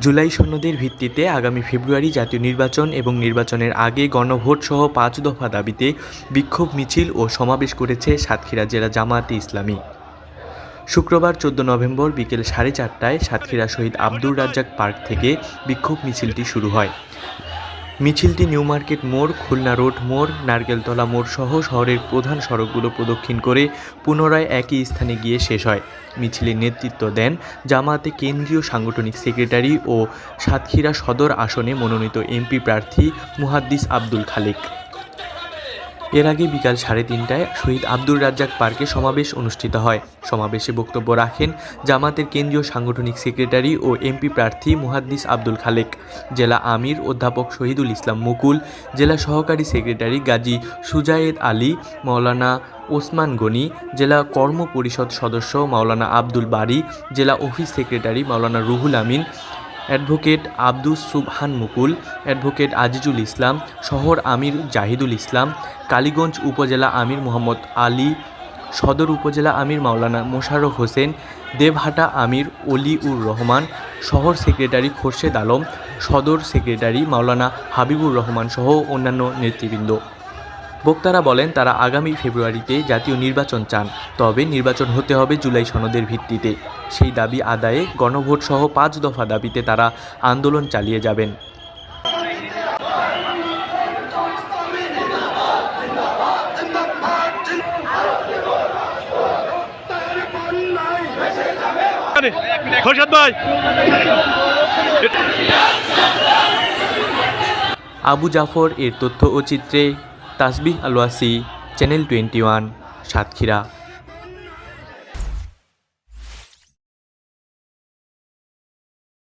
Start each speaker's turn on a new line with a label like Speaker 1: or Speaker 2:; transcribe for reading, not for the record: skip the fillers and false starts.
Speaker 1: জুলাই সনদের ভিত্তিতে আগামী ফেব্রুয়ারি জাতীয় নির্বাচন এবং নির্বাচনের আগে গণভোট সহ ৫ দফা দাবিতে বিক্ষোভ মিছিল ও সমাবেশ করেছে সাতক্ষীরা জেলা জামায়াতে ইসলামী। শুক্রবার ১৪ নভেম্বর বিকেল ৪:৩০টায় সাতক্ষীরা শহীদ আব্দুর রাজ্জাক পার্ক থেকে বিক্ষোভ মিছিলটি শুরু হয়। মিছিলটি নিউ মার্কেট মোড়, খুলনা রোড মোড়, নারকেলতলা মোড় সহ শহরের প্রধান সড়কগুলো প্রদক্ষিণ করে পুনরায় একই স্থানে গিয়ে শেষ হয়। মিছিলের নেতৃত্ব দেন জামায়াতে কেন্দ্রীয় সাংগঠনিক সেক্রেটারি ও সাতক্ষীরা সদর আসনে মনোনীত এমপি প্রার্থী মুহাদ্দিস আব্দুল খালেক। এর আগে বিকাল ৩:৩০টায় শহীদ আব্দুর রাজ্জাক পার্কে সমাবেশ অনুষ্ঠিত হয়। সমাবেশে বক্তব্য রাখেন জামায়াতের কেন্দ্রীয় সাংগঠনিক সেক্রেটারি ও এমপি প্রার্থী মুহাদ্দিস আব্দুল খালেক, জেলা আমির অধ্যাপক শহীদুল ইসলাম মুকুল, জেলা সহকারী সেক্রেটারি গাজী সুজায়েদ আলী, মাওলানা ওসমান গনি, জেলা কর্ম পরিষদ সদস্য মাওলানা আব্দুল বারী, জেলা অফিস সেক্রেটারি মাওলানা রুহুল আমিন, অ্যাডভোকেট আব্দুস সুবহান মুকুল, অ্যাডভোকেট আজিজুল ইসলাম, শহর আমির জাহিদুল ইসলাম, কালীগঞ্জ উপজেলা আমির মোহাম্মদ আলী, সদর উপজেলা আমির মাওলানা মোশাররফ হোসেন, দেবহাটা আমির অলিউর রহমান, শহর সেক্রেটারি খোরশেদ আলম, সদর সেক্রেটারি মাওলানা হাবিবুর রহমান সহ অন্যান্য নেতৃবৃন্দ। বক্তারা বলেন, তারা আগামী ফেব্রুয়ারিতে জাতীয় নির্বাচন চান, তবে নির্বাচন হতে হবে জুলাই সনদের ভিত্তিতে। সেই দাবি আদায়ে গণভোট সহ ৫ দফা দাবিতে তারা আন্দোলন চালিয়ে যাবেন। আবু জাফর এর তথ্য ও চিত্রে তাসবিহ আল ওয়াসি, চ্যানেল 21, সাতক্ষীরা।